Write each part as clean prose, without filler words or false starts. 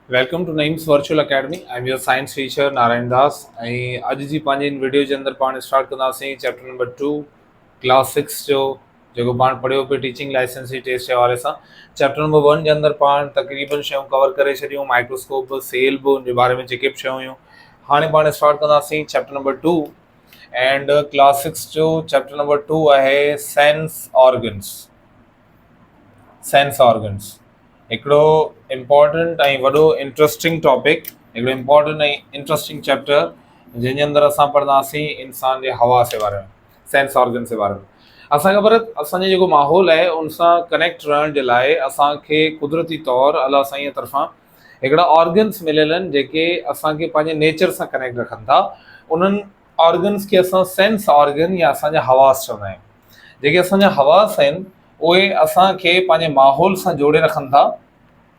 Welcome to Naeem's virtual academy. I am your science teacher Narayan Das. ऐं अॼु जी पंहिंजी इन वीडियो जे अंदरि पाण स्टार्ट कंदासीं चैप्टर नंबर 2 क्लास 6 जो जेको पाण पढ़ियो पियो टीचिंग लाइसेंस जी टेस्ट जे हवाले सां। चैप्टर नंबर 1 जे अंदरि पाण तक़रीबन शयूं कवर करे छॾियूं, माइक्रोस्कोप सेल बि उन जे बारे में जेके बि शयूं हुयूं। हाणे पाण स्टार्ट कंदासीं चैप्टर नंबर 2 एंड क्लास 6 जो चैप्टर नंबर 2 आहे सेंस ऑर्गन्स। हिकिड़ो इम्पॉर्टेंट ऐं वॾो इंट्रस्टिंग टॉपिक, हिकिड़ो इम्पॉर्टेंट ऐं इंट्रस्टिंग चैप्टर जंहिंजे अंदरि असां पढ़ंदासीं इंसान जे हवास जे बारे में, सेंस ऑर्गन्स जे बारे में। असांखे ख़बर आहे असांजो जेको माहौल आहे उन सां कनेक्ट रहण जे लाइ असांखे कुदरती तौरु अलाह साईं तरफ़ां हिकिड़ा ऑर्गन्स मिलियल आहिनि जेके असांखे पंहिंजे नेचर सां कनेक्ट रखनि था। उन्हनि ऑर्गन्स खे असां सेंस ऑर्गन या असांजा हवास चवंदा आहियूं। जेके असांजा हवास आहिनि उहे असांखे पंहिंजे माहौल सां जोड़े रखनि था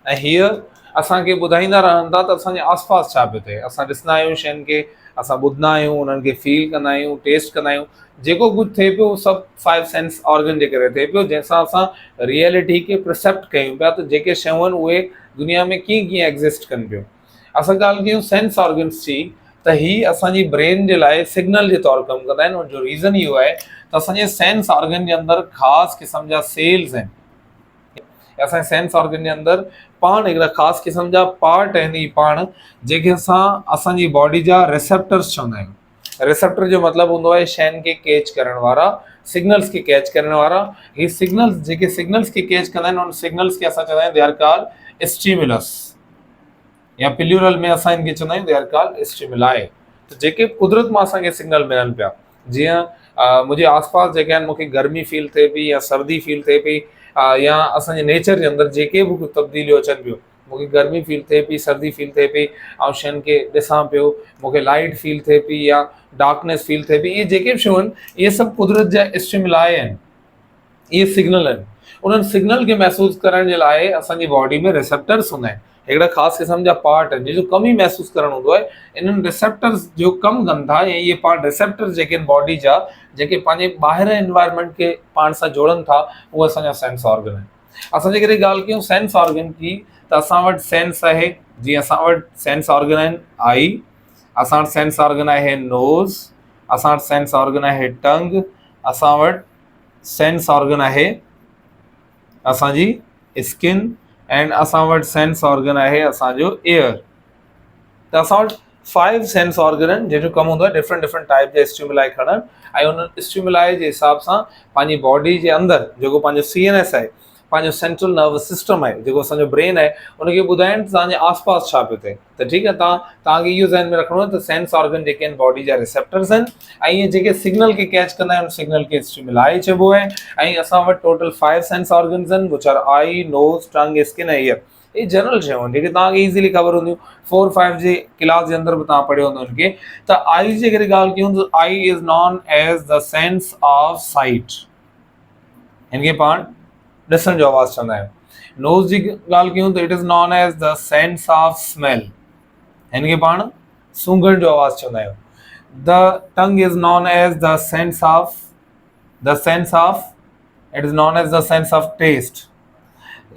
ऐं हीअ असांखे ॿुधाईंदा रहनि था त असांजे आसपास छा पियो थिए। असां ॾिसंदा आहियूं शयुनि खे, असां ॿुधंदा आहियूं, उन्हनि खे फील कंदा आहियूं, टेस्ट कंदा आहियूं। जेको कुझु थिए पियो सभु 5 सेंस ऑर्गन जे करे थिए पियो, जंहिंसां असां रियलिटी खे प्रिसेप्ट कयूं पिया त जेके शयूं आहिनि उहे दुनिया में कीअं कीअं एग्ज़िस्ट कनि पियूं। असां ॻाल्हि कयूं सेंस ऑर्गन्स जी त ही असांजी ब्रेन जे लाइ सिग्नल जे तौरु कमु कंदा आहिनि। उनजो रीज़न इहो आहे त असांजे सेंस ऑर्गन जे अंदरि ख़ासि क़िस्म जा सेल्स आहिनि। असांजे सेंस ऑर्गन जे अंदरि पाण हिकिड़ा ख़ासि क़िस्म जा पार्ट आहिनि ई पाण जेके असांजी बॉडी जा रिसेप्टर्स चवंदा आहियूं। रिसेप्टर जो मतिलबु हूंदो आहे शयुनि खे कैच करण वारा, सिग्नल्स खे कैच करण वारा। ही सिग्नल्स जेके सिग्नल्स खे कैच कंदा आहिनि उन सिग्नल्स खे असां चवंदा आहियूं दे आर कॉल्ड स्टिमुलस, या प्लूरल में असां इनखे चवंदा आहियूं दे आर कॉल्ड स्टिमुलाई। त जेके कुदरत मां असांखे सिग्नल मिलनि पिया, जीअं मुंहिंजे आसपास जेके आहिनि, मूंखे गर्मी फील थिए पई या सर्दी फील थिए पई, या असांजे नेचर जे अंदरि जेके बि कुझु तब्दीलियूं अचनि पियूं, मूंखे गर्मी फील थिए पई, सर्दी फील थिए पई, ऐं शयुनि खे ॾिसां पियो, मूंखे लाइट फील थिए पई या डार्कनेस फील थिए पई, इहे जेके बि शयूं आहिनि इहे सभु कुदरत जा स्टिमुलाई आहिनि, इहे सिग्नल आहिनि। उन्हनि सिग्नल खे महसूसु करण जे लाइ असांजी बॉडी में रिसेप्टर्स हूंदा आहिनि, हिकिड़ा ख़ासि क़िस्म जा पार्ट आहिनि जंहिंजो कम ई महसूसु करणु हूंदो आहे। इन्हनि रिसेप्टर्स जो कमु कनि था, ऐं इहे पार्ट रिसेप्टर्स जेके आहिनि बॉडी जा, जेके पंहिंजे ॿाहिरि एनवायरमेंट खे पाण सां जोड़नि था, उहे असांजा सेंस ऑर्गन आहिनि। असां जे करे ॻाल्हि कयूं सेंस ऑर्गन जी त असां वटि सेंस आहे, जीअं असां वटि सेंस ऑर्गन आहिनि आई, असां वटि सेंस ऑर्गन आहे नोज़, असां वटि सेंस ऑर्गन आहे टंग, असां वटि सेंस ऑर्गन आहे असांजी स्किन, एंड असां वटि सेंस ऑर्गन आहे असांजो एयर। त असां वटि 5 सेंस ऑर्गन आहिनि जंहिंजो कमु हूंदो आहे डिफरेंट डिफरेंट टाइप जा स्टिमुलाई खणणु, ऐं उन स्टिमुलाई जे हिसाब सां पंहिंजी बॉडी जे अंदरि जेको पंहिंजो CNS आहे, पंहिंजो सेंट्रल नर्वस सिस्टम आहे, जेको असांजो ब्रेन आहे, उनखे ॿुधाइनि तव्हांजे आसपास छा पियो थिए। त ठीकु आहे, तव्हांखे इहो ज़हन में रखिणो आहे त सेंस ऑर्गन जेके आहिनि बॉडी जा रिसेप्टर्स आहिनि, ऐं इहे जेके सिग्नल खे कैच कंदा आहिनि उन सिग्नल खे स्टिमुलाई चइबो आहे। ऐं असां वटि टोटल 5 सेंस ऑर्गन्स आहिनि, which are eye, nose, tongue, skin ऐं ईयर। ये जनरल शयूं आहिनि जेके तव्हांखे ईज़िली ख़बर हूंदियूं, 4-5 जे क्लास जे अंदरि बि तव्हां पढ़ियो हूंदो इनखे। त आई जे करे ॻाल्हि कयूं त eye is known as the sense of sight, हिनखे पाण ॾिसण जो आवाज़ चवंदा आहियूं। नोज़ जी ॻाल्हि कयूं त it is known as the sense of smell, हिनखे पाण सूंघण जो आवाज़ चवंदा आहियूं। The tongue is known as the sense of it is known as the sense of taste.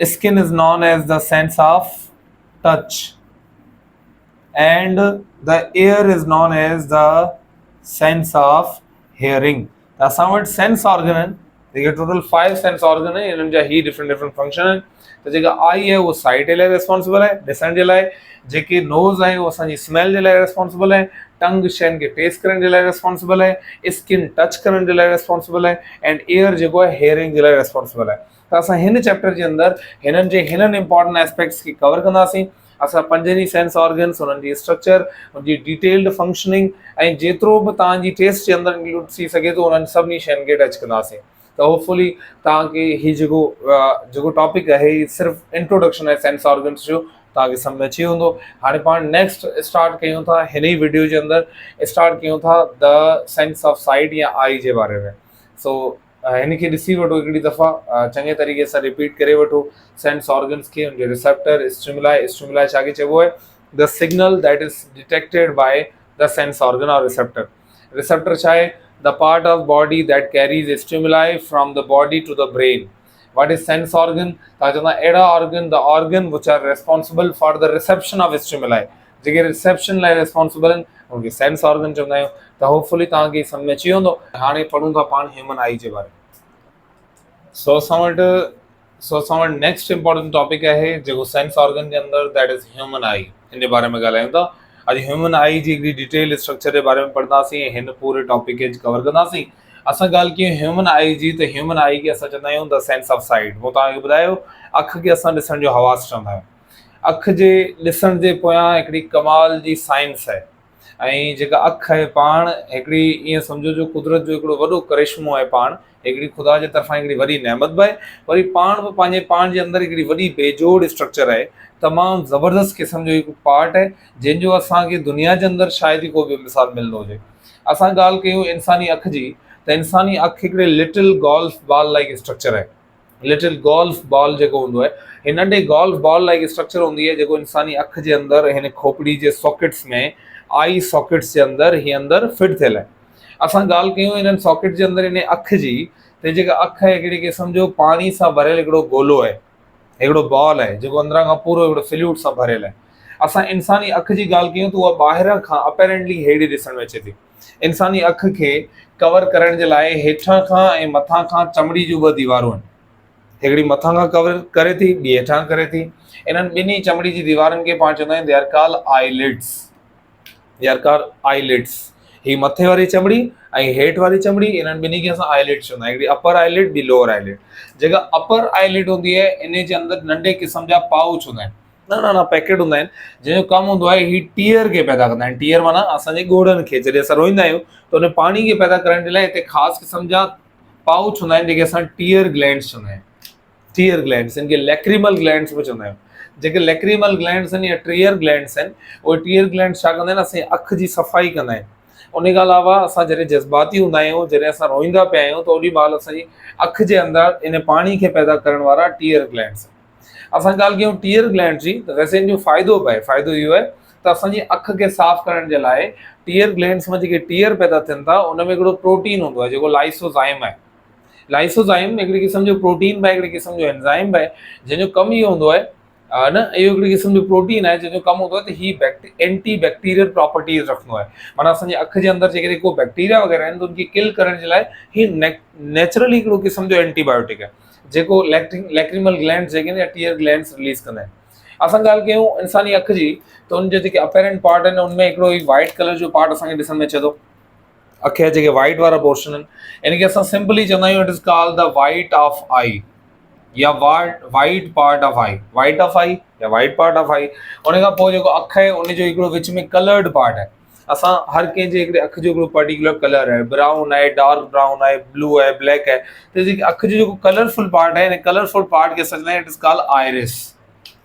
Skin is known as the sense of touch, and the ear is known as the sense of hearing. त असां वटि sense organ आहिनि जेके total 5 sense organ आहिनि, इन्हनि जा ही different different function आहिनि। त जेका आई आहे उहो साइट जे लाइ रिस्पॉन्सिबल आहे, ॾिसण जे लाइ। जेके नोज़ आहे उहो असांजी स्मेल जे लाइ रिस्पॉन्सिबल आहे, टंग शयुनि खे टेस्ट करण जे लाइ रिस्पॉन्सिबल आहे, स्किन टच करण जे लाइ रिस्पॉन्सिबल आहे, एंड एयर जेको आहे हेयरिंग जे लाइ रिस्पॉन्सिबल आहे। त असां हिन चैप्टर जे अंदरि हिननि इंपॉर्टेंट एस्पेक्ट्स खे कवर कंदासीं। असां 5 सेंस ऑर्गन्स, उन्हनि जी स्ट्रक्चर, उनजी डिटेल्ड फंक्शनिंग, ऐं जेतिरो बि तव्हांजी टेस्ट जे अंदरि इंक्लूड थी सघे थो उन्हनि सभिनी शयुनि खे टच कंदासीं। त होपफुली तव्हांखे हीउ जेको टॉपिक आहे ही सिर्फ़ु इंट्रोडक्शन आहे सेंस ऑर्गन्स जो, तव्हांखे सम्झ में अची वेंदो। हाणे पाण नेक्स्ट स्टार्ट कयूं था, हिन ई वीडियो जे अंदरि स्टार्ट कयूं था द सेंस ऑफ साइट या आई जे बारे में। सो हिन खे ॾिसी वठो हिकिड़ी दफ़ा, चङे तरीक़े सां रिपीट करे वठो सेंस ऑर्गन्स खे, उनजे रिसेप्टर, स्टिमुलाई छाखे चइबो आहे? The signal that is detected by the sense organ or receptor. Receptor छा आहे? The part of body that carries stimuli from the body to the brain. What is sense organ? तव्हां चवंदा अहिड़ा organ, the organ which are responsible for the reception of stimuli, जेके reception लाइ responsible आहिनि उनखे sense organ चवंदा आहियूं। त होपफुली तव्हांखे सम्झ में अची वेंदो। हाणे पढ़ूं था पाण ह्यूमन आई जे बारे में। सो असां वटि नेक्स्ट इंपॉर्टेंट टॉपिक आहे जेको सेंस ऑर्गन जे अंदरि, दैट इज़ ह्यूमन आई। इन जे बारे में ॻाल्हायूं था। अॼु ह्यूमन आई जी हिकिड़ी डिटेल स्ट्रक्चर जे बारे में पढ़ंदासीं ऐं हिन पूरे टॉपिक खे कवर कंदासीं। असां ॻाल्हि कयूं ह्यूमन आई जी, त ह्यूमन आई खे असां चवंदा आहियूं द सेंस ऑफ साइट। पोइ तव्हांखे ॿुधायो अखि खे असां ॾिसण जो हवास चवंदा आहियूं। अखि जे ॾिसण जे पोयां हिकिड़ी कमाल जी साइंस आहे। ऐं जेका अखि आहे पाण हिकिड़ी ईअं सम्झो जो कुदरत जो हिकिड़ो वॾो करिश्मो आहे। पाण हिकिड़ी ख़ुदा जे तरफ़ां हिकिड़ी वॾी नेमत बि आहे, वरी पाण बि पंहिंजे पाण जे अंदरि हिकिड़ी वॾी बेजोड़ स्ट्रक्चर आहे। तमामु ज़बरदस्त क़िस्म जो हिकु पार्ट आहे जंहिंजो असांखे दुनिया जे अंदरि शायदि ई को बि मिसाल मिलंदो हुजे। असां ॻाल्हि कयूं इंसानी अखि जी, त इंसानी अखि हिकिड़े little golf ball like structure आहे। लिटिल गोल्फ बॉल जेको हूंदो आहे, हिन नंढे गोल्फ बॉल लाइक स्ट्रक्चर हूंदी आहे जेको इंसानी अखि जे अंदरि हिन खोपड़ी जे सॉकेट्स में, आई सॉकेट्स जे अंदरि हीअ अंदरि फिट थियल आहे। असां ॻाल्हि कयूं इन्हनि सॉकेट जे अंदरि इन अखि जी, त जेका अखि आहे हिकिड़ी क़िस्म जो पाणी सां भरियल हिकिड़ो गोलो आहे, हिकिड़ो बॉल आहे जेको अंदरां खां पूरो हिकिड़ो फ्लूइड सां भरियल आहे। असां इंसानी अखि जी ॻाल्हि कयूं त उहा ॿाहिरां खां अपेरेंटली हेड़ी ॾिसण में अचे थी। इंसानी अखि खे कवर करण जे लाइ हेठां खां ऐं मथां खां चमड़ी जूं ॿ दीवारूं आहिनि। हिकिड़ी मथां खां कवर करे थी, ॿी हेठां करे थी। इन्हनि ॿिन्ही चमड़ी जी दीवारनि खे पाण चवंदा आहियूं they are called eyelids. They are called eyelids. ही मथे वारी चमड़ी ऐं हेठि वारी चमड़ी, इन्हनि ॿिन्ही खे असां आईलिड चवंदा आहियूं। हिकिड़ी अपर आईलिड, ॿी लोअर आईलिड। जेका अपर आईलिड हूंदी आहे इन जे अंदरि नंढे क़िस्म जा पाउच हूंदा आहिनि, नंढा पैकेट हूंदा आहिनि जंहिंजो कमु हूंदो आहे ही टीयर खे पैदा कंदा आहिनि। टीयर माना असांजे ॻोड़नि खे, जॾहिं असां रोईंदा आहियूं त उन पाणी खे पैदा करण जे लाइ हिते ख़ासि क़िस्म जा पाउच हूंदा आहिनि जेके असां टीयर ग्लैंड्स चवंदा आहियूं। टीयर ग्लैंड्स, इनखे लैक्रीमल ग्लैंड्स बि चवंदा आहियूं। जेके लैक्रीमल ग्लैंड्स आहिनि या टीयर ग्लैंड्स आहिनि, उहे टीयर ग्लैंड्स छा कंदा आहिनि, असांजी अखि जी सफ़ाई कंदा आहिनि। उन खां अलावा असां जॾहिं जज़्बाती हूंदा आहियूं, जॾहिं असां रोईंदा पिया आहियूं, त ओॾी महिल असांजी अखि जे अंदरि इन पाणी खे पैदा करण वारा टीयर ग्लैंड्स। असां ॻाल्हि कयूं टीयर ग्लैंड जी, त वैसे इन जो फ़ाइदो बि आहे। फ़ाइदो इहो आहे त असांजी अखि खे साफ़ करण जे लाइ टीयर ग्लैंड्स मां जेके टीयर पैदा थियनि था उन में हिकिड़ो प्रोटीन हूंदो आहे जेको लाइसोज़ाइम आहे। लाइसोज़ाइम हिकिड़ी क़िस्म जो प्रोटीन बि आहे, हिकिड़ी क़िस्म जो एंज़ाइम बि आहे जंहिंजो कमु इहो हूंदो आहे न, इहो हिकिड़ी क़िस्म जो प्रोटीन आहे जंहिंजो कमु हूंदो आहे त ही एंटी बैक्टीरियल प्रॉपर्टीज़ रखंदो आहे। माना असांजे अखि जे अंदरि जेके को बैक्टीरिया वग़ैरह आहिनि त उनखे किल करण जे लाइ ही नेचुरली हिकिड़ो क़िस्म जो एंटीबायोटिक आहे जेको लैक्रीमल ग्लैंड्स जेके आहिनि या टीयर ग्लैंड्स रिलीज़ कंदा आहिनि। असां ॻाल्हि कयूं इंसानी अखि जी, त उनजे जेके अपेरेंट पार्ट आहिनि उनमें हिकिड़ो ही वाइट कलर जो पार्ट असांखे ॾिसण में अचे थो। अखि जा जेके वाइट वारा पोर्शन आहिनि इनखे असां सिंपली चवंदा आहियूं it is called the white of eye या white part of eye. White of eye या वाइट पार्ट ऑफ आई। उन खां पोइ जेको अखि आहे उनजो हिकिड़ो विच में कलर्ड पार्ट आहे। असां हर कंहिंजे हिकिड़े अखि जो हिकिड़ो पर्टिकुलर कलर आहे, ब्राउन आहे, डार्क ब्राउन आहे, ब्लू आहे, ब्लैक आहे। त जेकी अखि जो जेको कलरफुल पार्ट आहे, इन कलरफुल पार्ट खे असां चवंदा आहियूं it is called iris.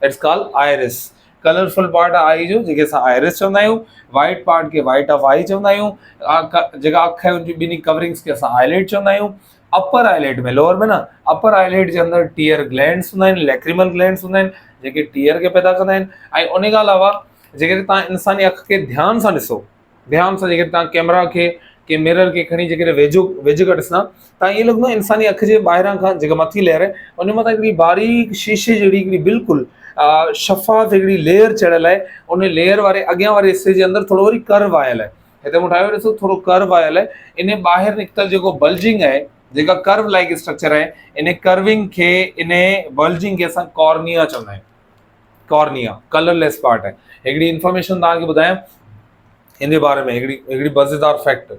It's called iris. Colourful part आहे आई जो जेके असां आइरिस चवंदा आहियूं। वाइट पार्ट खे वाइट ऑफ आई चवंदा आहियूं। जेका अखि आहे उनजी ॿिन्ही कवरिंग्स खे असां आईलिड चवंदा आहियूं। अपर आईलिड में, लोअर में न, अपर आईलिड जे अंदरि टीयर ग्लैंड्स हूंदा आहिनि, लैक्रीमल ग्लैंड्स हूंदा आहिनि जेके टीयर खे पैदा कंदा आहिनि। ऐं उन खां अलावा जेकॾहिं तव्हां इंसानी अखि खे ध्यानु सां ॾिसो, ध्यानु सां जेकॾहिं तव्हां कैमरा खे के मिरर खे खणी जेकॾहिं वेझो करे ॾिसंदा तव्हां ईअं लॻंदो इंसानी अखि जे ॿाहिरां खां जेका मथी लेयर आहे उन मथां हिकिड़ी बारीक शीशे जहिड़ी हिकिड़ी बिल्कुलु शफ़ाफ़ हिकिड़ी लेयर चढ़ियल आहे। उन लेयर वारे अॻियां वारे हिसे जे अंदरि थोरो वरी कर्व आयल आहे। हिते मूं ठाहियो ॾिसो, थोरो कर्व आयल आहे। इन ॿाहिरि निकितल जेको बल्जिंग आहे, जेका कर्व लाइक स्ट्रक्चर आहे, इन कर्विंग खे, इन बल्जिंग खे असां कॉर्निया चवंदा आहियूं। कॉर्निया कलरलेस पार्ट आहे। हिकिड़ी इंफॉर्मेशन तव्हांखे ॿुधायां इन जे बारे में, हिकिड़ी मज़ेदार फैक्ट।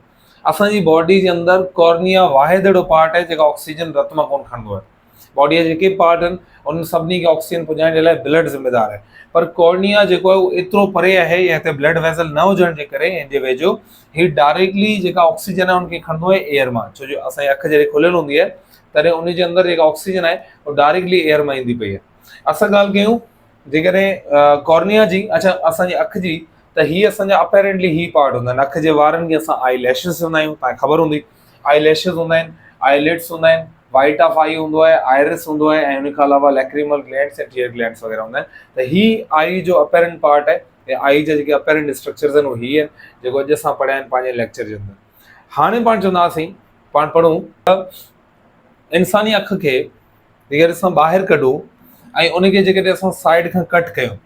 असांजी बॉडी जे अंदरि कॉर्निया वाहिद अहिड़ो पार्ट आहे जेका ऑक्सीजन रत मां कोन खणंदो आहे। बॉडीअ जा जेके पार्ट आहिनि उन सभिनी खे ऑक्सीजन पहुचाइण जे लाइ ब्लड ज़िम्मेदार आहे, पर कॉर्निया जेको आहे उहो एतिरो परे आहे या हिते ब्लड वेसल न हुजण जे करे हिन जे वेझो ही डायरेक्टली जेका ऑक्सीजन आहे उनखे खणंदो आहे एयर मां। छो जो असांजी अखि जॾहिं खुलियल हूंदी आहे तॾहिं उनजे अंदरि जेका ऑक्सीजन आहे उहो डायरेक्टली एयर मां ईंदी पई आहे। असां ॻाल्हि कयूं जेकॾहिं कॉर्निया जी, अच्छा असांजी अखि जी, त हीअ असांजा अपेरेंटली ही पार्ट हूंदा आहिनि। अखि जे वारनि खे असां आई लैशिस चवंदा आहियूं, तव्हांखे ख़बर हूंदी। आई लैशिस हूंदा आहिनि, आईलिड्स हूंदा आहिनि, वाइट ऑफ आई हूंदो आहे, आइरिस हूंदो आहे ऐं उन खां अलावा लैक्रीमल ग्लैंड्स ऐं टीयर ग्लैंड्स वग़ैरह हूंदा आहिनि। त ही आई जो अपेरेंट पार्ट आहे ऐं आई जा जेके अपेरेंट स्ट्रक्चर्स आहिनि उहे ही आहिनि जेको अॼु असां पढ़िया आहिनि पंहिंजे लेक्चर जे अंदरि। हाणे पाण चवंदासीं, पाण पढ़ूं त इंसानी अखि खे जेकॾहिं असां ॿाहिरि कढूं ऐं उनखे जेकॾहिं असां साइड खां कट कयूं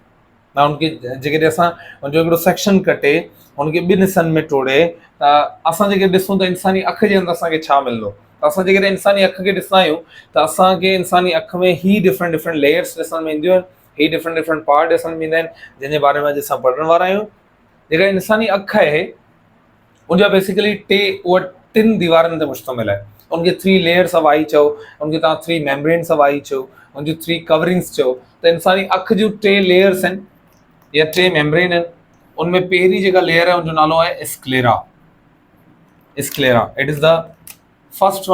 ना, उनखे जेकॾहिं असां उनजो हिकिड़ो सेक्शन कटे उनखे ॿिनि हिसनि में तोड़े त असां जेके ॾिसूं त इंसानी अखि जे अंदरि असांखे छा मिलंदो। त असां जेकॾहिं इंसानी अखि खे ॾिसंदा आहियूं त असांखे इंसानी अखि में ही डिफरेंट डिफरेंट लेयर्स ॾिसण में ईंदियूं आहिनि, ही डिफरेंट डिफरेंट पार्ट ॾिसण में ईंदा आहिनि, जंहिंजे बारे में अॼु असां पढ़ण वारा आहियूं। जेका इंसानी अखि आहे उनजा बेसिकली उहा 3 दीवारनि ते मुश्तमिल आहे। उनखे 3 लेयर्स ऑफ आई चओ, उनखे तव्हां 3 मेम्ब्रेन्स ऑफ आई चओ, उनजी 3 कवरिंग्स चओ। त इंसानी अखि जूं 3 लेयर्स आहिनि या 3 मेम्ब्रेन आहिनि। उनमें पहिरीं जेका लेयर आहे उनजो नालो आहे sclera. Sclera, it is the first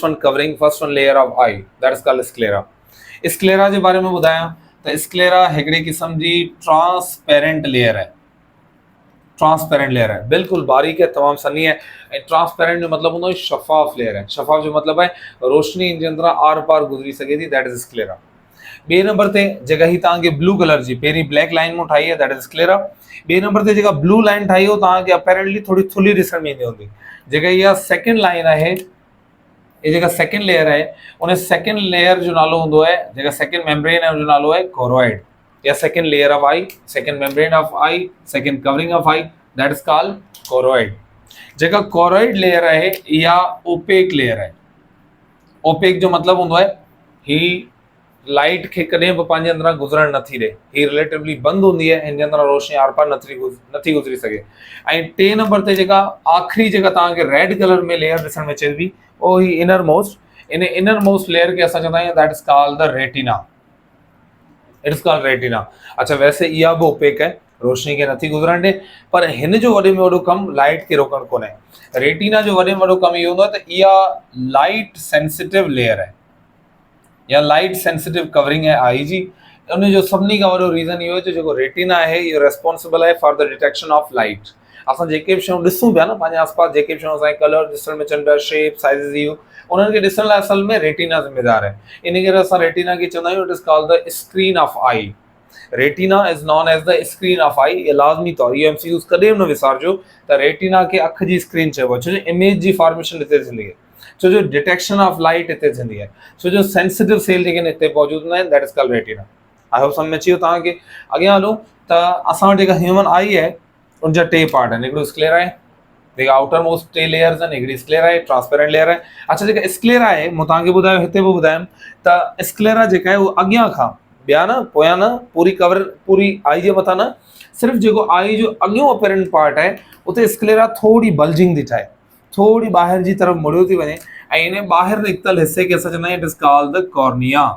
one covering, first one layer of eye, that is called sclera. Sclera जे बारे में ॿुधायां त स्क्लेरा हिकिड़े क़िस्म जी ट्रांसपेरेंट लेयर आहे। ट्रांसपेरेंट लेयर है, बिल्कुल बारीक है, तमाम सनी है। ट्रांसपेरेंट जो मतलब होंदो शफाफ लेयर है। शफाफ जो मतलब है रोशनी इन जे अंदर आर पार गुजरी सके थी, दैट इज स्क्लेरा। बे नंबर ते जेका ही तव्हांखे ब्लू कलर जी पहिरीं ब्लैक लाइन में ठाही है, दैट इज स्क्लेरा। बे नंबर ते जेका ब्लू लाइन ठाही हो तव्हांखे अपेरेंटली थोड़ी थुल्ही ॾिसण में ईंदी हूंदी। जेका इहा सेकंड लाइन आहे, ये जेका सेकंड लेयर है, उन सेकंड लेयर जो नालो होंदो है, जेका सेकंड मेम्ब्रेन है उनजो नालो है कोरोइड या second layer of I, second membrane of I, second covering of eye, that is called choroid. जेका कोरोइड लेयर है या ओपेक लेयर है। ओपेक जो मतलब होंदो है ही लाइट के कदें भी पंहिंजे अंदरां गुजरण नथी ॾे, ही रिलेटिवली बंद होंदी है, हिन जे अंदरां रोशनी आर पार नथी गुजरी सके। ऐं 3 नंबर ते जेका आखिरी जेका तव्हांखे रेड कलर में लेयर ॾिसण में अचे थी, ओ ही इनर मोस्ट लेयर के असां चवंदा आहियूं that is called the retina. It is called retina. अच्छा, वैसे इहा भी ओपेक है, रोशनी के नथी गुजरण ॾे, पर हिन जो वॾे में वॾो कमु लाइट के रोकण कोन्हे। रेटिना जो वॾे में वॾो कमु इहो हूंदो आहे त इहा लाइट सेंसिटिव लेयर है या लाइट सेंसिटिव कवरिंग है आई जी। उनजो सभिनी खां वॾो रीज़न इहो आहे जो जेको रेटिना आहे इहो रेस्पॉन्सिबल आहे for the detection of light. असां जेके बि शयूं ॾिसूं पिया न पंहिंजे आसपास, जेके बि शयूं असांखे कलर ॾिसण में अचनि पिया, शेप साइज़िस इहो, उन्हनि खे ॾिसण लाइ असल में रेटिना ज़िम्मेदार आहे। इन करे असां रेटिना खे चवंदा आहियूं it is called the screen of eye. Retina is known as the screen of eye. ये लाज़मी तौर इहो एमसीक्यूज़ कॾहिं बि न विसारजो त रेटिना खे अखि जी स्क्रीन चइबो आहे, छो जो इमेज जी फॉर्मेशन हिते थींदी आहे, छो जो डिटेक्शन ऑफ लाइट हिते थींदी आहे, छो जो सेंसिटिव सेल जेके हिते मौजूदु हूंदा आहिनि, that is called retina. I hope समझ में अची वियो तव्हांखे। अॻियां हलूं त असां वटि जेका ह्यूमन आई आहे उनजा 2 पार्ट आहिनि, हिकिड़ो स्क्लेरा आहे, जेका आउटर मोस्ट 2 लेयर्स आहिनि, हिकिड़ी स्क्लेरा आहे, ट्रांसपेरेंट लेयर आहे। अच्छा, जेका स्क्लेरा आहे मूं तव्हांखे ॿुधायो, हिते बि ॿुधायमि त स्क्लेरा जेका आहे उहा अॻियां खां ॿिया न पोयां न, पूरी आई जे मथां न, सिर्फ़ु जेको आई जो अॻियों अपेरेंट पार्ट आहे उते स्क्लेरा थोड़ी बल्जिंग थी ठाहे, थोड़ी ॿाहिरि जी तरफ़ मुड़ियो थी वञे, ऐं इन ॿाहिरि निकितल हिसे खे असां चवंदा आहियूं it is called the cornea.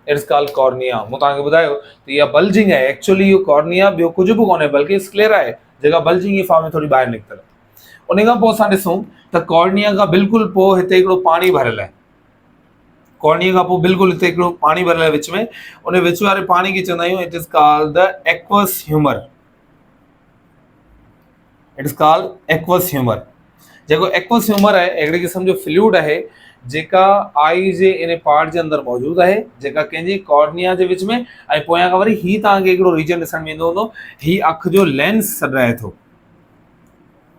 It is called cornea. मूं तव्हांखे ॿुधायो त इहा बल्जिंग आहे, एक्चुअली इहो कॉर्निया ॿियो कुझु बि कोन्हे बल्कि स्क्लेरा आहे जेका बल्जिंग जी फॉर्म में थोड़ी ॿाहिरि निकितल आहे। उन खां पोइ असां ॾिसूं त कॉर्निया खां बिल्कुलु पोइ हिते हिकिड़ो पाणी भरियल आहे। कॉर्निया खां पोइ बिल्कुलु हिते हिकिड़ो पाणी भरियल आहे विच में, उन विच वारे पाणी खे चवंदा आहियूं it is called the aqueous humour. It is called aqueous humour. जेको एक्वस ह्यूमर आहे हिकिड़े क़िस्म जो फ्लूइड आहे जेका आई जे इन पार्ट जे अंदरि मौजूदु आहे, जेका कंहिंजी कॉर्निया जे विच में, ऐं पोयां खां वरी ही तव्हांखे हिकिड़ो रीजन ॾिसण में ईंदो हूंदो, ही अखि जो लेंस रहे थो।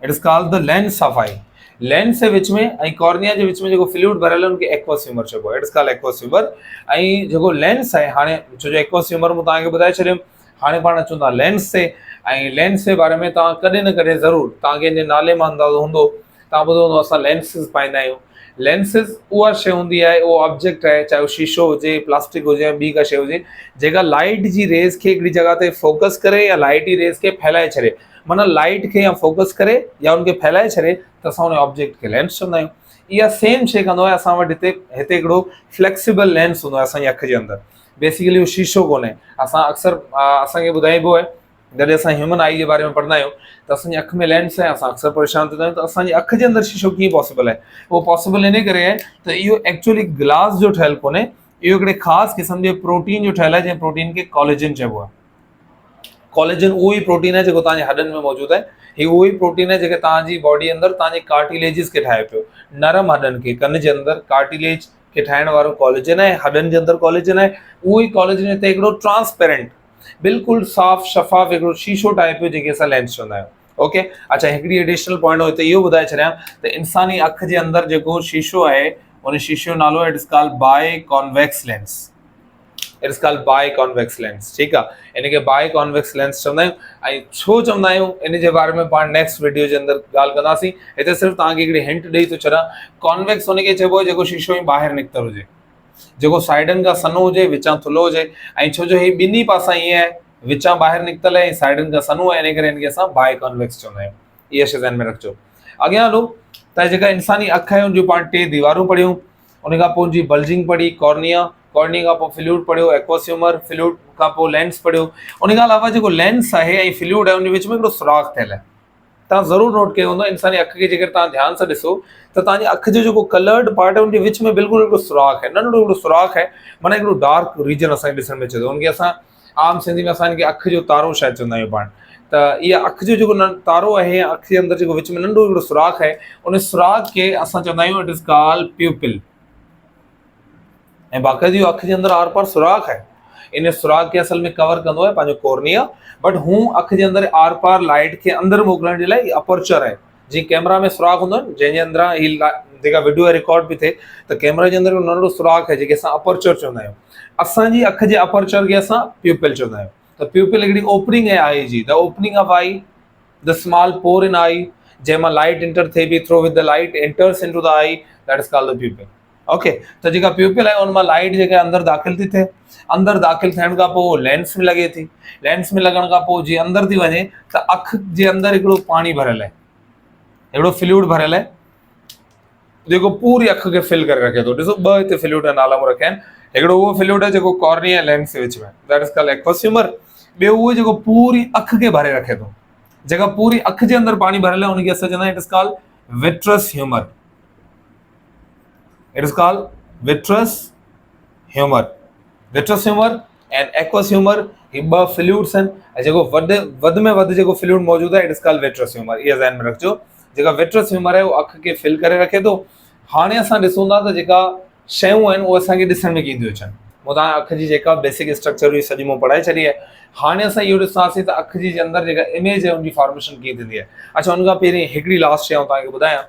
It is called the lens of eye. Lens जे विच में ऐं कॉर्निया जे विच में जेको फ्लूइड भरियल आहे उनखे एक्वस ह्यूमर चइबो आहे। It is called aqueous humour. ऐं जेको लेंस आहे, हाणे छो जो एक्वस ह्यूमर मूं तव्हांखे ॿुधाए छॾियुमि, हाणे पाण अचूं था लेंस ते। ऐं लेंस जे बारे में तव्हां कॾहिं न कॾहिं ज़रूरु तव्हांखे इन नाले मां अंदाज़ो हूंदो, तव्हां ॿुधो हूंदो असां लेंसिस पाईंदा आहियूं। लेंसिस उहा शइ हूंदी आहे, उहो ऑब्जेक्ट आहे, चाहे उहो शीशो हुजे, प्लास्टिक हुजे या ॿी का शइ हुजे, जेका लाइट जी रेज़ खे हिकिड़ी जॻह ते फोकस करे या लाइट जी रेज़ खे फैलाए छॾे, माना लाइट खे या फोकस करे या उनखे फैलाए छॾे, त असां उन ऑब्जेक्ट खे लेंस चवंदा आहियूं। इहा सेम शइ कंदो आहे असां वटि हिते हिकिड़ो फ्लेक्सिबल लेंस हूंदो आहे असांजी अखि जे अंदरि। बेसिकली उहो शीशो कोन्हे। असां अक्सर असांखे ॿुधाइबो आहे जॾहिं असां ह्यूमन आई जे बारे में पढ़ंदा आहियूं त असांजी अखि में लेंस आहे, असां अक्सर परेशान थींदा आहियूं त असांजी अखि जे अंदरि शीशो कीअं पॉसिबल आहे। उहो पॉसिबल इन करे आहे त इहो एक्चुअली ग्लास जो ठहियलु कोन्हे, इहो हिकिड़े ख़ासि क़िस्म जे प्रोटीन जो ठहियलु आहे, जंहिं प्रोटीन खे कॉलेजन चइबो आहे। कॉलेजन उहो ई प्रोटीन आहे जेको तव्हांजे हॾनि में मौजूदु आहे। ही उहो ई प्रोटीन आहे जेके तव्हांजी बॉडी अंदरि तव्हांजे कार्टिलेजिस खे ठाहे पियो, नरम हॾनि खे, कन जे अंदरि कार्टिलेज खे ठाहिण वारो कॉलेजन आहे, हॾनि जे अंदरि कॉलेजन आहे। उहो ई कॉलेजन हिते हिकिड़ो ट्रांसपेरेंट, बिल्कुलु साफ़ शफ़ाफ़ हिकिड़ो शीशो ठाहे पियो, जेके असां लेंस चवंदा आहियूं। ओके। अच्छा, हिकिड़ी एडिशनल पॉइंट हुते इहो ॿुधाए छॾियां त इंसानी अखि जे अंदरि जेको शीशो आहे उन शीशे जो नालो it is called Bai convex lens. It is called Bai convex lens. ठीक आहे, इनके बाई कॉन्वेक्स लेंस चवंदा आहियूं। ऐं छो चवंदा आहियूं इन जे बारे में पाण नेक्स्ट वीडियो जे अंदरि ॻाल्हि कंदासीं। हिते सिर्फ़ु तव्हांखे हिकिड़ी हिंट ॾेई थो छॾां, कॉन्वेक्स हुनखे चइबो आहे जेको शीशो ई ॿाहिरि निकितल हुजे, जेको साइडनि खां सनो हुजे विचां थुल्हो हुजे। ऐं छो जो ही ॿिन्ही पासा ईअं आहे, विचां ॿाहिरि निकितल आहे ऐं साइडनि खां सनो आहे, इन करे हिनखे असां बाई कॉन्वेक्स चवंदा आहियूं। इहा शइ ध्यान में रखिजो। अॻियां हलो त जेका इंसानी अखि आहे उनजूं पाण 3 दीवारूं पढ़ियूं, उन खां पोइ उनजी बल्जिंग पढ़ी, कॉर्निया, कॉर्निया खां पोइ फ्लूइड पढ़ियो, एक्वस ह्यूमर, फ्लूइड खां पोइ लेंस पढ़ियो। उन खां अलावा जेको लेंस आहे ऐं फ्लूइड आहे उन विच में हिकिड़ो सुराख थियल आहे। तव्हां ज़रूरु नोट कयो हूंदो, इंसानी अखि खे जेकर तव्हां ध्यान सां ॾिसो त तव्हांजी अखि जो जेको कलर्ड पार्ट आहे उनजे विच में बिल्कुलु हिकिड़ो सुराख आहे, नंढड़ो हिकिड़ो सुराख आहे, माना हिकिड़ो डार्क रीजन असांखे ॾिसण में अचे थो। उनखे असां आम सिंधी में असां हिनखे अखि जो तारो शायदि चवंदा आहियूं पाण। त इहा अखि जो जेको तारो आहे या अखि जे अंदरि जेको विच में नंढो हिकिड़ो सुराख आहे, उन सुराख खे असां चवंदा आहियूं इट इज़ कॉल्ड प्यूपिल। ऐं बाक़ाइदी अखि जे अंदरि आर पार सुराख आहे, इन सुराख खे असल में कवर कंदो आहे पंहिंजो कॉर्निया, बट हू अखि जे अंदरि आर पार लाइट खे अंदरि मोकिलण जे लाइ अपर्चर आहे। जीअं कैमरा में सुराख हूंदो आहे जंहिंजे अंदरां ही जेका वीडियो रिकॉर्ड बि थिए त कैमरा जे अंदरि नंढो सुराख आहे जंहिंखे असां अपर्चर चवंदा आहियूं। असांजी अखि जे अपर्चर खे असां प्यूपिल चवंदा आहियूं। त प्यूपिल हिकिड़ी ओपनिंग आहे आई जी, the opening of eye, the small pore in eye, जंहिंमां लाइट इंटर थिए बि through with the light enters into the eye, that is called the pupil. Okay, त जेका प्यूपिल आहे उनमां लाइट जेका अंदरि दाख़िल थी थिए, अंदरि दाख़िल थियण खां पोइ लेंस में लॻे थी, लेंस में लॻण खां पोइ जीअं अंदरि थी वञे त अखि जे अंदरि हिकिड़ो पाणी भरियल आहे, हिकिड़ो फ्लूइड भरियल आहे जेको पूरी अखि खे फिल करे रखे थो। ॾिसो ॿ हिते फ्लूइड जा नाला मूं रखिया आहिनि, हिकिड़ो उहो फ्लूइड आहे जेको कॉर्निया ऐं लेंस जे विच में, that is called aqueous humour. ॿियो उहो जेको पूरी अखि खे भरे रखे थो, जेका पूरी अखि जे अंदरि पाणी भरियल आहे उनखे असां चवंदा आहियूं it is called vitreous humour. It is called vitreous humour. Vitreous humour and aqueous humour ही ॿ फ्लूइड्स आहिनि, ऐं जेको वधि में वधि जेको फ्लूइड मौजूदु आहे it is called vitreous humour. इहा ज़हन में रखिजो, जेका विट्रस ह्यूमर आहे उहो अखि खे फिल करे रखे थो। हाणे असां ॾिसूं था त जेका शयूं आहिनि उहे असांखे ॾिसण में कींदियूं अचनि। मूं तव्हां अखि जी जेका बेसिक स्ट्रक्चर हुई सॼी मूं पढ़ाए छॾी आहे। हाणे असां इहो ॾिसंदासीं त अखि जी अंदरि जेका इमेज आहे उनजी फॉर्मेशन कीअं थींदी आहे। अच्छा, उन खां पहिरीं हिकिड़ी लास्ट शइ तव्हांखे ॿुधायां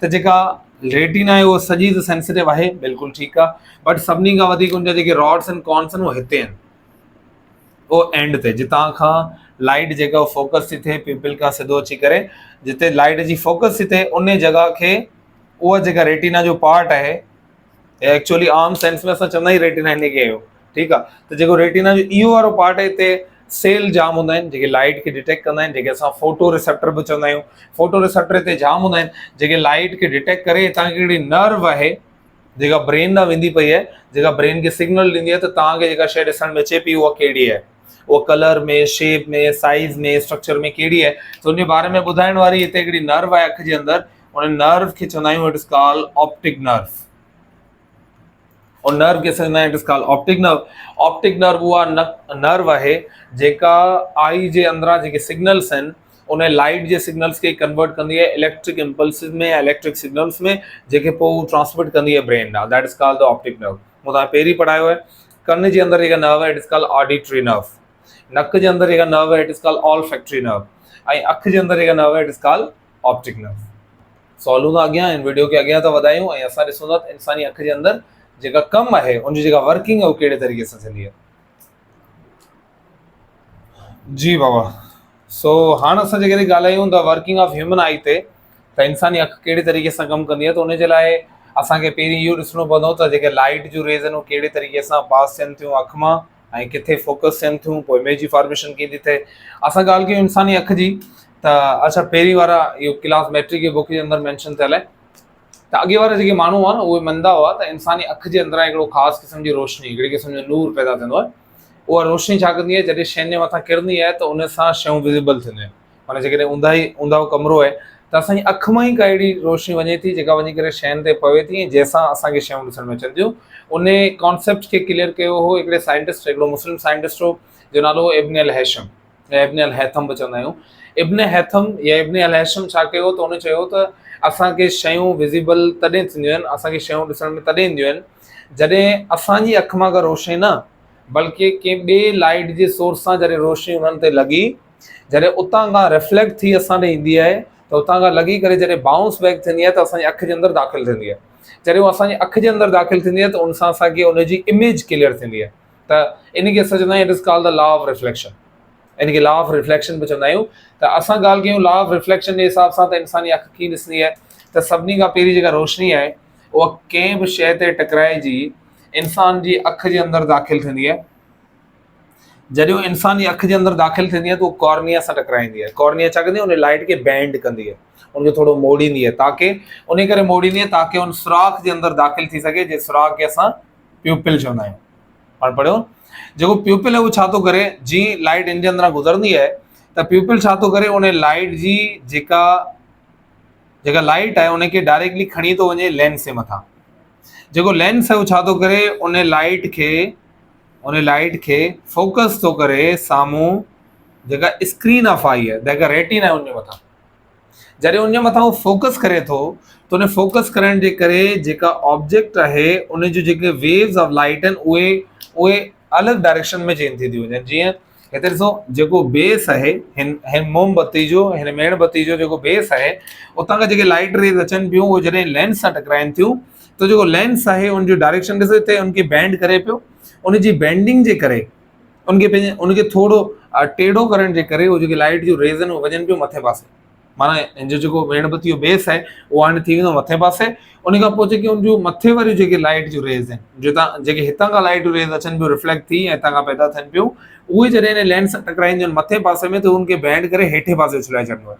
त जेका रेटिना आहे उहा सॼी त सेंसिटिव आहे, बिल्कुलु ठीकु आहे, बट सभिनी खां वधीक उनजा जेके रॉड्स एंड कॉन्स आहिनि उहे हिते आहिनि, उहो एंड ते, जितां खां लाइट जेका फोकस थी थिए प्यूपिल खां सिधो अची करे जिते लाइट जी फोकस थी थिए उन जॻह खे उहा जेका रेटिना जो पार्ट आहे, एक्चुअली आम सेंस में असां चवंदा ई रेटिना हिनखे आहियूं, ठीकु आहे। त जेको रेटिना जो इहो वारो पार्ट आहे हिते सेल जाम हूंदा आहिनि जेके लाइट खे डिटेक्ट कंदा आहिनि, जेके असां फोटो रिसेप्टर बि चवंदा आहियूं। फोटो रिसेप्टर हिते जाम हूंदा आहिनि जेके लाइट खे डिटेक्ट करे तव्हांखे हिकिड़ी नर्व आहे जेका ब्रेन ॾांहुं वेंदी पई आहे, जेका ब्रेन खे सिग्नल ॾींदी आहे त तव्हांखे जेका शइ ॾिसण में अचे पई उहा कहिड़ी आहे, उहा कलर में, शेप में, साइज़ में, स्ट्रक्चर में कहिड़ी आहे। त उन बारे में ॿुधाइण वारी हिते हिकिड़ी नर्व आहे अखि जे अंदरि, उन नर्व खे चवंदा आहियूं it is called optic nerve. और नर्व खे चवंदा आहियूं it is called optic nerve. Optic nerve उहा नर्व आहे जेका आई जे अंदरां जेके सिग्नल्स आहिनि उन लाइट जे सिग्नल्स खे कन्वर्ट कंदी आहे इलेक्ट्रिक इम्पल्सिस में, इलेक्ट्रिक सिग्नल्स में, जेके पोइ ट्रांसमिट कंदी आहे ब्रेन ॾांहुं, that is called the optic nerve. मूं तव्हां पहिरीं पढ़ायो आहे। कन जे अंदरि जेका नर्व आहे it is called auditory nerve, नक जे अंदरि जेका नर्व आहे it is called olfactory nerve, ऐं अखि जे अंदरि जेका नर्व आहे it is called optic nerve. Solve था अॻियां इन वीडियो खे अॻियां था वधायूं ऐं असां ॾिसूं था त इंसानी अखि जे अंदरि जेका कमु आहे उनजी जेका वर्किंग आहे उहो कहिड़े तरीक़े सां थींदी आहे। जी बाबा, सो हाणे असां जेकॾहिं ॻाल्हायूं त वर्किंग ऑफ ह्यूमन आई ते त इंसानी अखि कहिड़े तरीक़े सां कमु कंदी आहे, त उनजे लाइ असांखे पहिरीं इहो ॾिसणो पवंदो त जेके लाइट जूं रेज़ आहिनि उहे कहिड़े तरीक़े सां पास थियनि थियूं अखि मां ऐं किथे फोकस थियनि थियूं, पोइ इमेज जी फॉर्मेशन कीअं थी थिए। असां ॻाल्हि कयूं इंसानी अखि जी त अच्छा पहिरीं वारा इहो क्लास मैट्रिक जी बुक जे अंदरि मेंशन थियल आहे त अॻे वारा जेके माण्हू हुआ न उहे मञंदा हुआ त इंसानी अखि जे अंदरां हिकिड़ो ख़ासि क़िस्म जी रोशनी, हिकिड़े क़िस्म जो नूर पैदा थींदो आहे। उहा रोशनी छा कंदी आहे, जॾहिं शयुनि जे मथां किरंदी आहे त उन सां शयूं विज़िबल थींदियूं आहिनि। माना जेकॾहिं ऊंदाहो कमिरो आहे त असांजी अखि मां ई का अहिड़ी रोशनी वञे थी जेका वञी करे शयुनि ते पवे थी ऐं जंहिंसां असांखे शयूं ॾिसण में अचनि थियूं। उन कॉन्सेप्ट खे क्लियर कयो हो हिकिड़े साइंटिस्ट, हिकिड़ो मुस्लिम साइंटिस्ट हो जो नालो हो इब्न अल हैशम, या इब्न अल हैथम बि चवंदा आहियूं। इब्न हैथम या इब्न अल हैशम छा कयो त उन चयो त असांखे शयूं विज़िबल तॾहिं थींदियूं आहिनि, असांखे शयूं ॾिसण में तॾहिं ईंदियूं आहिनि जॾहिं असांजी अखि मां का रोशनी न बल्कि कंहिं ॿिए लाइट जे सोर्स सां जॾहिं रोशनी उन्हनि ते लॻी, जॾहिं उतां खां रिफ्लेक्ट थी असां ॾे ईंदी आहे त उतां खां लॻी करे जॾहिं बाउंस बैक थींदी आहे त असांजी अखि जे अंदरि दाख़िल थींदी आहे। जॾहिं उहा असांजी अखि जे अंदरि दाख़िल थींदी आहे त उन सां असांखे उनजी इमेज क्लियर थींदी आहे। त इन खे असां चवंदा आहियूं it is called the law of reflection, इन खे लॉ ऑफ रिफ्लेक्शन बि चवंदा आहियूं। त असां ॻाल्हि कयूं लॉ ऑफ रिफ्लेक्शन जे हिसाब सां त इंसानी अखि कीअं ॾिसंदी आहे, त सभिनी खां पहिरीं जेका रोशनी आहे उहा कंहिं बि शइ ते टकराइजी इंसान जी अखि जे अंदरि दाख़िल थींदी आहे। जॾहिं उहो इंसान जी अखि जे अंदरि दाख़िल थींदी आहे त उहो कॉर्निया सां टकराईंदी आहे। कॉर्निया छा कंदी आहे, उन लाइट खे बैंड कंदी आहे, उनखे थोरो मोड़ींदी आहे, ताकी उन करे मोड़ींदी आहे ताकी उन सुराख जे अंदरि दाख़िल थी सघे, जे सुराख खे असां प्यूपिल चवंदा आहियूं। पाण पढ़ियो जेको प्यूपिल आहे उहो छा थो करे, जीअं लाइट इन जे अंदरां गुज़रंदी आहे त प्यूपिल छा थो करे, उन लाइट जी जेका लाइट आहे उनखे डायरेक्टली खणी थो वञे लेंस जे मथां। जेको लेंस आहे उहो छा थो करे, उन लाइट खे फोकस थो करे साम्हूं जेका स्क्रीन ऑफ आई आहे, जेका रेटिना आहे उनजे मथां। जॾहिं उनजे मथां उहो फोकस करे थो त उन फोकस करण जे करे जेका ऑब्जेक्ट आहे उन जूं जेके वेव्स ऑफ लाइट आहिनि उहे अलॻि डायरेक्शन में चेंज थी वञनि। जीअं हिते ॾिसो, जेको बेस आहे हिन मोमबत्ती जो, हिन मेणबत्ती जो जेको बेस आहे, उतां खां जेके लाइट रेज अचनि पियूं उहे जॾहिं लेंस सां टकराइनि थियूं त जेको लेंस आहे उनजो डायरेक्शन ॾिसो, हिते उनखे बैंड करे पियो। उनजी बैंडिंग जे करे उनखे थोरो टेढ़ो करण जे करे उहे जेके लाइट जूं रेज़ आहिनि उहे वञनि पियूं मथे पासे। माना हिन जो जेको मेणबत्ती जो बेस आहे उहो हाणे थी वेंदो मथे पासे। उन खां पोइ जेके उनजूं मथे वारियूं जेके लाइट जूं रेज़ आहिनि, जेके हितां खां लाइट जूं रेज़ अचनि पियूं रिफ्लेक्ट थी ऐं हितां खां पैदा थियनि पियूं, उहे जॾहिं हिन लेंस सां टकराईंदियूं आहिनि मथे पासे में त उनखे बैंड करे हेठे पासे उछलाए छॾींदो आहे।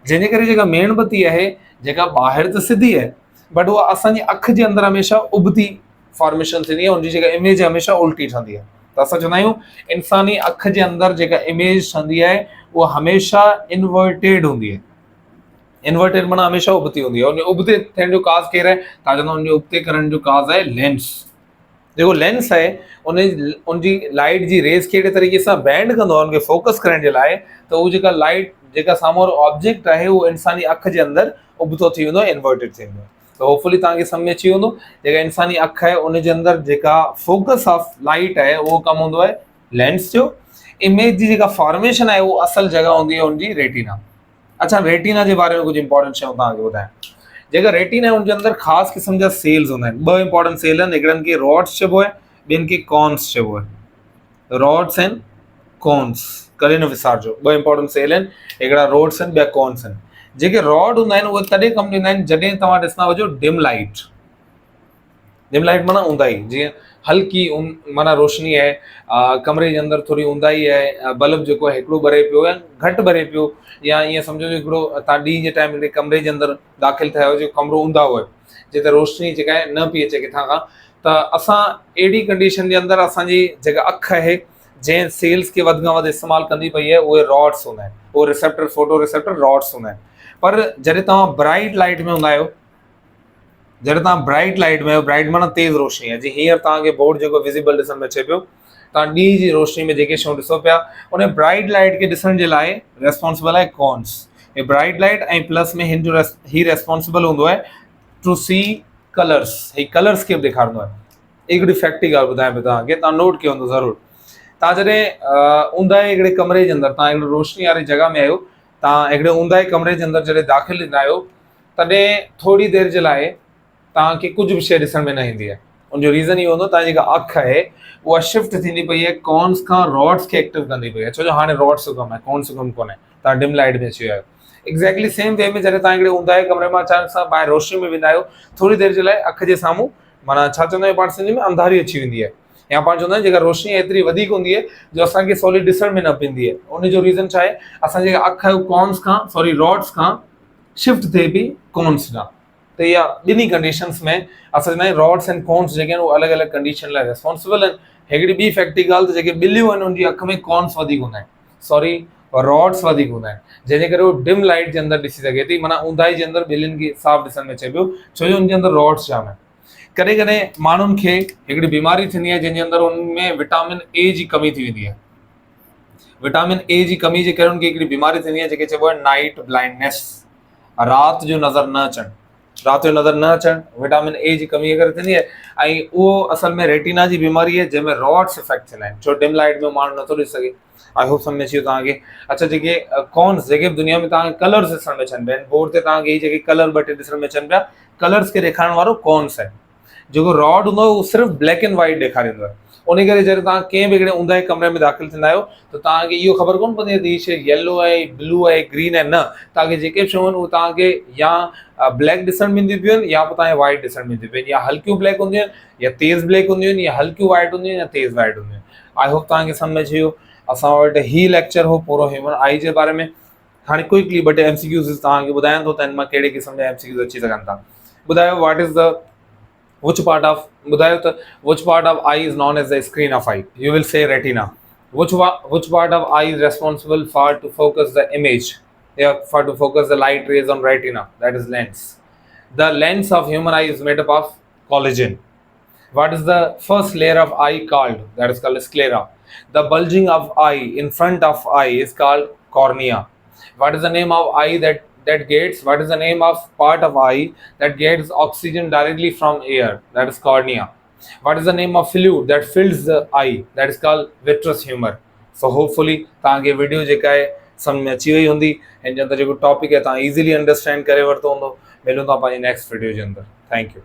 जंहिंजे करे जेका मेणबत्ती आहे जेका ॿाहिरि त सिधी आहे बट उहा असांजी अखि जे अंदरि हमेशह उबती फॉर्मेशन थींदी आहे, उनजी जेका इमेज आहे हमेशह उल्टी ठहंदी आहे। त असां चवंदा आहियूं इंसानी अखि जे अंदरि जेका इमेज ठहंदी आहे उहा हमेशह इनवर्टेड हूंदी आहे। इनवर्टेड माना हमेशह उबती हूंदी आहे। उन उबते थियण जो काज़ केरु आहे, तव्हां चवंदा उनजे उबते करण जो काज़ आहे लेंस। जेको लेंस आहे उनजी लाइट जी रेस खे अहिड़े तरीक़े सां बैंड कंदो आहे उनखे फोकस करण जे लाइ, त उहो जेका लाइट जेका साम्हूं वारो ऑब्जेक्ट आहे उहो इंसानी अखि जे अंदरि उबतो थी वेंदो आहे, इनवर्टेड थी वेंदो आहे। त होपफुली तव्हांखे सम्झ में अची वेंदो, जेका इंसानी अखि आहे उनजे अंदरि जेका फोकस ऑफ लाइट आहे उहो कमु हूंदो आहे लेंस जो। इमेज जी जेका फॉर्मेशन आहे उहो असल जॻह हूंदी आहे उनजी रेटिना। अच्छा, रेटिना जे बारे में कुझु इंपॉर्टेंट शयूं तव्हांखे ॿुधायां। जेका रेटिना आहे उनजे अंदरि ख़ासि क़िस्म जा सेल्स हूंदा आहिनि। ॿ इंपॉर्टेंट सेल आहिनि, हिकिड़नि खे रॉड्स चइबो आहे, ॿियनि खे कॉन्स चइबो आहे। रॉड्स एंड कॉन्स कॾहिं न विसारजो, ॿ इंपॉर्टेंट सेल आहिनि, हिकिड़ा रॉड्स आहिनि ॿिया कॉन्स आहिनि। जेके रॉड हूंदा आहिनि उहे तॾहिं कमु ॾींदा आहिनि जॾहिं तव्हां ॾिसंदा हुजो डिम लाइट माना ऊंदाही, जीअं हल्की माना रोशनी आहे, कमरे जे अंदरि थोरी ऊंदाही आहे, बल्ब जेको आहे हिकिड़ो ॿरे पियो या घटि ॿरे पियो, या ईअं सम्झो हिकिड़ो तव्हां ॾींहं जे टाइम हिकिड़े कमरे जे अंदरि दाख़िल थिया हुजे, कमरो ऊंदा हुओ जिते रोशनी जेका आहे न पई अचे किथां खां, त असां अहिड़ी कंडीशन जे अंदरि असांजी जेका अखि आहे जंहिं सेल्स खे वधि खां वधि इस्तेमालु कंदी पई आहे उहे रॉड्स हूंदा आहिनि, उहे रिसेप्टर फोटो रिसेप्टर रॉड्स हूंदा आहिनि। पर जॾहिं तव्हां ब्राइट लाइट में हूंदा आहियो, ब्राइट माना तेज़ रोशनी आहे, जीअं हींअर तव्हांखे बोर्ड जेको विज़िबल ॾिसण में अचे पियो, तव्हां ॾींहं जी रोशनी में जेके शयूं ॾिसो पिया उन ब्राइट लाइट खे ॾिसण जे लाइ रेस्पॉन्सिबल आहे कॉन्स। हे ब्राइट लाइट ऐं प्लस में हिन जो ही रेस्पॉन्सिबल हूंदो आहे टू सी कलर्स, ही कलर्स खे बि ॾेखारींदो आहे। हिकिड़ी फैक्ट जी ॻाल्हि ॿुधायां पियो तव्हांखे, तव्हां नोट कयो हूंदो ज़रूरु। तव्हां जॾहिं ऊंदाहे हिकिड़े कमरे जे अंदरि, तव्हां हिकिड़े रोशनी वारी जॻह में आहियो, तव्हां हिकिड़े ऊंदाहे कमरे जे अंदरि जॾहिं दाख़िल थींदा आहियो तॾहिं थोरी देरि जे लाइ तव्हांखे कुझु बि शइ ॾिसण में न ईंदी आहे। उनजो रीज़न इहो हूंदो तव्हांजी जेका अखि आहे उहा शिफ्ट थींदी पई आहे कॉन्स खां रॉड्स खे एक्टिव कंदी पई आहे, छो जो हाणे रॉड्स जो कमु आहे, कॉन्स जो कमु कोन्हे, तव्हां डिम लाइट में अची विया आहियो। एक्ज़ैक्टली सेम वे में जॾहिं तव्हां हिकिड़े ऊंदाहे कमरे मां अचानक सां ॿाहिरि रोशनी में वेंदा आहियो, थोरी देरि जे लाइ अखि जे साम्हूं माना छा चवंदा आहियूं पाण सिंधी में अंधारी अची वेंदी आहे, या पाण चवंदा आहियूं जेका रोशनी एतिरी वधीक हूंदी आहे जो असांखे सवली ॾिसण में न पवंदी आहे। उनजो रीज़न छा आहे, असांजी जेका अखि आहे कॉन्स खां रॉड्स खां शिफ्ट थिए पई कॉन्स ॾांहुं। त इहा ॿिन्ही कंडीशन्स में असां चवंदा आहियूं रॉड्स एंड कॉन्स जेके आहिनि उहे अलॻि अलॻि कंडीशन लाइ रेस्पॉन्सिबल आहिनि। हिकिड़ी ॿी फैक्ट जी ॻाल्हि, त जेके ॿिलियूं आहिनि उनजी अखि में कॉन्स वधीक हूंदा आहिनि, रॉड्स वधीक हूंदा आहिनि, जंहिंजे करे उहो डिम लाइट जे अंदरि ॾिसी सघे थी, माना ऊंदाही जे अंदरि ॿिलियुनि खे साफ़ ॾिसण में अचे पियो, छो जो उनजे अंदरि रॉड्स जाम आहिनि। कॾहिं कॾहिं माण्हुनि खे हिकिड़ी बीमारी थींदी आहे जंहिंजे अंदरि उनमें विटामिन ए जी कमी थी वेंदी आहे। विटामिन ए जी कमी जे करे उनखे हिकिड़ी बीमारी थींदी आहे जेके चइबो आहे नाइट ब्लाइंडनेस, राति जो नज़र न अचणु, विटामिन ए जी कमीअ करे थींदी आहे। ऐं उहो असल में रेटिना जी बीमारी आहे जंहिंमें रॉड्स इफेक्ट थींदा आहिनि, छो डिम लाइट में माण्हू नथो ॾिसी सघे। आई होप सम्झ में अची वियो तव्हांखे। अच्छा, जेके कॉन्स जेके दुनिया में तव्हांखे कलर्स ॾिसण में अचनि पिया आहिनि, बोर्ड ते तव्हांखे ही जेके कलर ॿ टे ॾिसण में अचनि पिया, कलर्स के ॾेखारण वारो कॉन्स आहे। जेको रॉड हूंदो आहे उहो सिर्फ़ु ब्लैक एंड वाइट ॾेखारींदो आहे। उन करे जॾहिं तव्हां कंहिं बि हिकिड़े ऊंदहि कमरे में दाख़िल थींदा आहियो त तव्हांखे इहो ख़बर कोन पवंदी आहे त हीअ शइ येलो आहे, ब्लू आहे, ग्रीन आहे। न, तव्हांखे जेके बि शयूं आहिनि उहे तव्हांखे या ब्लैक ॾिसण में ईंदियूं पियूं आहिनि या पोइ तव्हांखे वाइट ॾिसण में ईंदियूं पियूं आहिनि। या हल्कियूं ब्लैक हूंदियूं आहिनि या तेज़ ब्लैक हूंदियूं आहिनि या हल्कियूं वाइट हूंदियूं आहिनि या तेज़ वाइट हूंदियूं आहिनि। आई होप तव्हांखे सम्झ वियो। असां वटि ही लेक्चर हो पूरो ह्यूमन आई जे बारे में। हाणे क्विकली ॿ टे MCQs तव्हांखे ॿुधायां थो त हिन मां कहिड़े क़िस्म जा MCQs अची सघनि था। ॿुधायो what is the which part of ॿुधायो त which part of eye is known as the screen of eye? You will say retina. Which part of eye is responsible for to focus the image? Yeah, for to focus the light rays on retina. That is lens. The lens of human eye is made up of collagen. What is the first layer of eye called? That is called sclera. The bulging of eye in front of eye is called cornea. What is the name of eye what is the name of part of eye that gets oxygen directly from air? That is cornea. What is the name of fluid that fills the eye? That is called vitreous humor. So hopefully तव्हांखे video जेका आहे सम्झ में अची वई हूंदी। हिन जे अंदरि जेको टॉपिक आहे तव्हां इज़ीली अंडरस्टैंड करे वरितो हूंदो। मिलूं था पंहिंजी नेक्स्ट वीडियो जे अंदरि। Thank U.